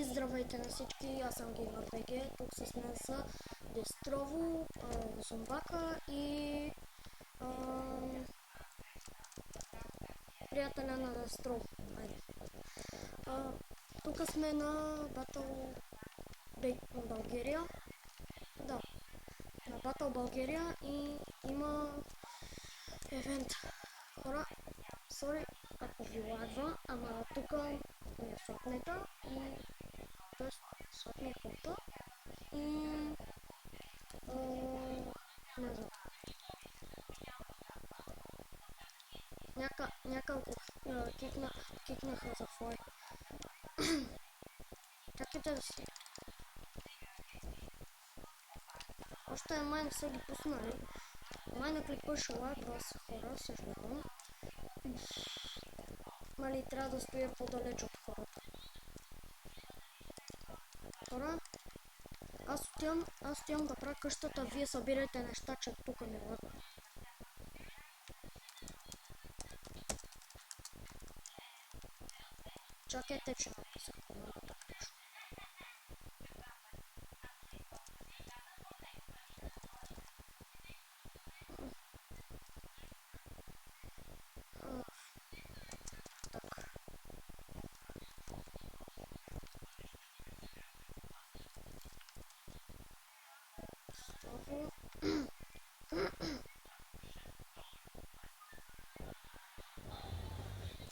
И здравейте на всички, аз съм GamerBG, тук с мен са Дестрово, Зомбака и приятеля на Дестрово. Тук сме на Battle България. Да, на Battle България и има евент. Хора, сори ако ви лагва, ама тук е сотнета и т.е. сотния компа и не знам. Няколко кикнаха за флай. Чакайте да си. Още май не са ги пуснали. Май накликваше лайк, са хора, съжалявам. Мали трябва да стоя по-далеч от хората. Хора, аз отивам да правя къщата, вие събирайте неща, че тук не лагва. Чакайте, че написах много така нещо.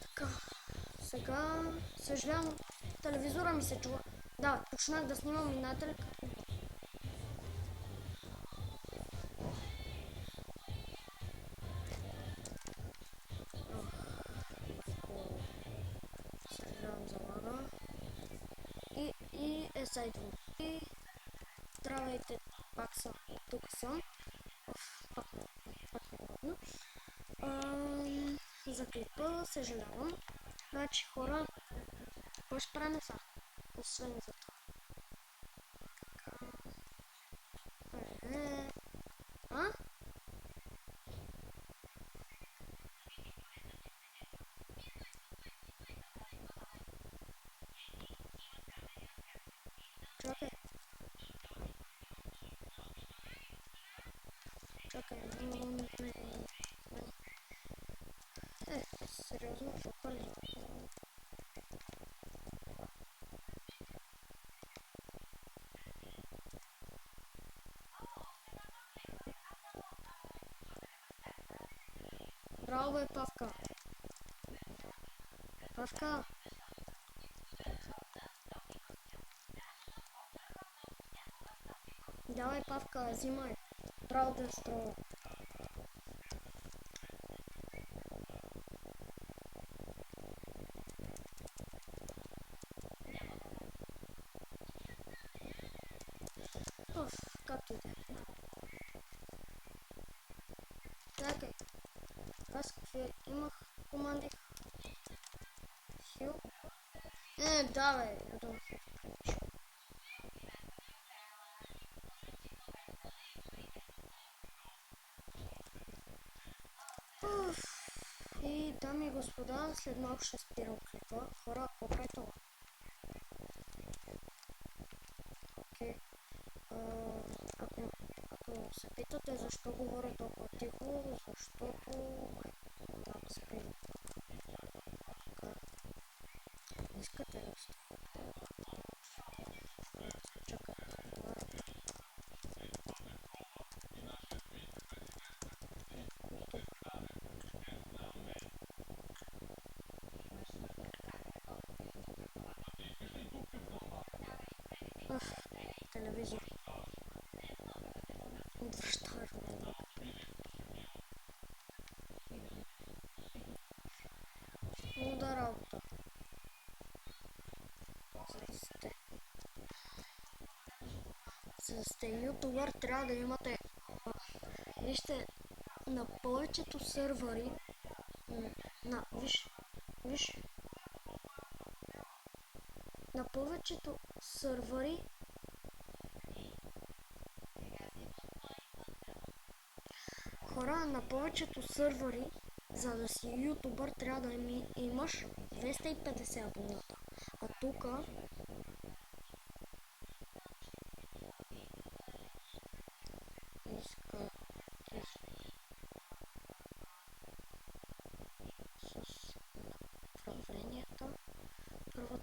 Така, сега съжалявам, телевизора ми се чува. Да, почнах да снимам и на телека. Съжалявам за лага. И сайдвам. И здравейте, пак съм, тук съм. Пак не годно. За клипа съжалявам. Значи хора, какво ще правим са? Освен за това. Чакай. Сериозно, какво ли? Браво бе, Павка! Павка! Давай, Павка, взимай! Браво да струва! Както и да е. Чакай. Аз какви имах команди? Хил? Да бе, я думах я включи. И дами и господа, след малко ще спирам клипа. Хора, какво прави това? Окей. Ако се питате защо говоря толкова тихо, защото малко спрям. Искате да сте? Чакайте. Телевизор. Отвръщаваш ме. Да работа. За да сте ютубър, трябва да имате... Вижте, на повечето сървъри... Виж... На повечето сървъри... Хора, на повечето сървъри, за да си ютубър, трябва да имаш 250 абоната. А тук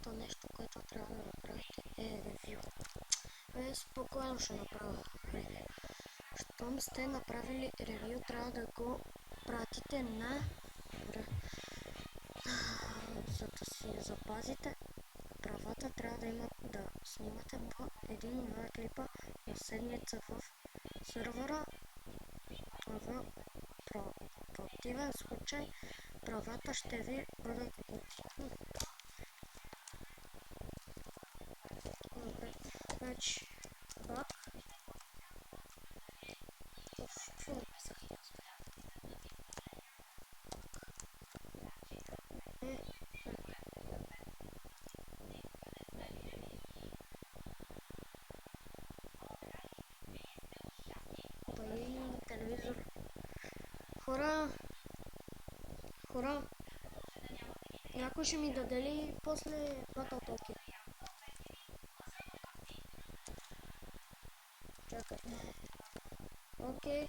Първото нещо, което трябва да направите е ревю. Спокойно ще направя ревю. Щом сте направили ревю, трябва да го пратите на... За да си запазите правата, трябва да имат да снимате по 1-2 клипа на седмица в сервера. В противен случай правата ще ви бъдат отнети. Добре, значи бак. Какво написах? Телевизор. Хора, някой ще ми даде ли после Battle Token? Чакай. Окей.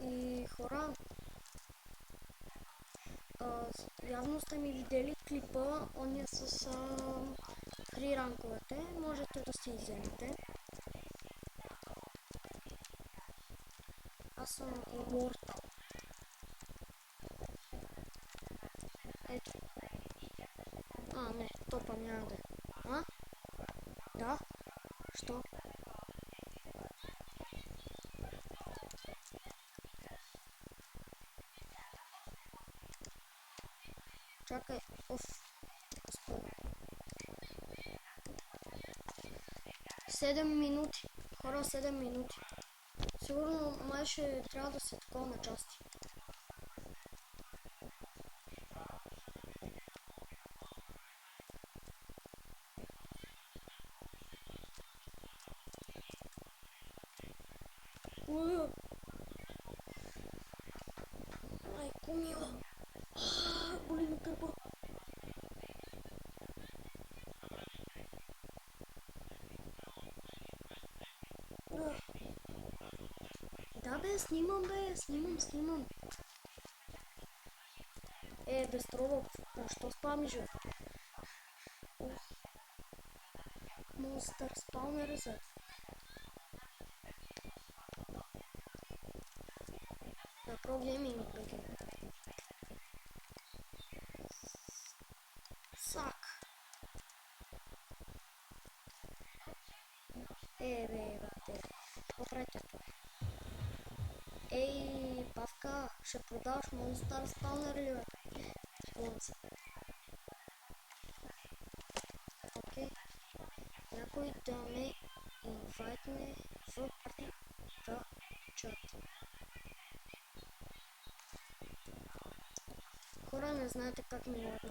И хора, явно сте ми видели клипа, ония с фри ранковете, можете да си вземете. Аз съм Immortal. Ето. Не, топа няма да е. Да? Що? Чакай, 7 минути. Хора, 7 минути. Сигурно май ще трябва да се такова на части. Майко мила. Боли ми гърба. Да бе, снимам бе, снимам. Дестрова, що спамиш бе? Монстър спаунер за. На Pro Gaming BG. Сак. Бе, бате. Попрете това. Павка, ще продаваш Monster Spawner ли бе? Слънце. Окей. Някой да ме инвайтне в парти в чат. Хора, не знаете как ми лагна.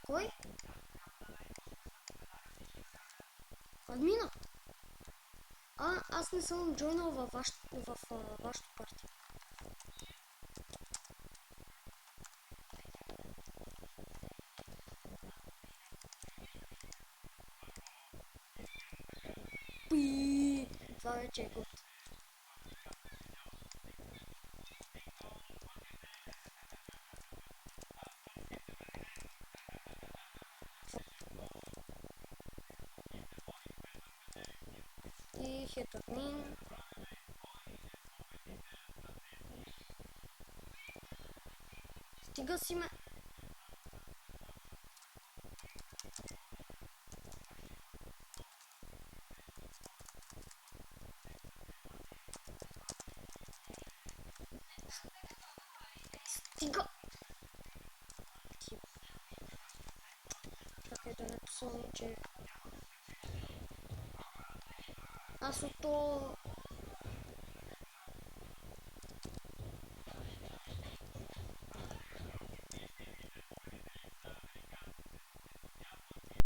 Кой? Админа? Аз не съм джойнал във вашето парти. Това вече е год. И хит админ. Стига си ме. Стига. Чакай да не посълни, че... Аз от то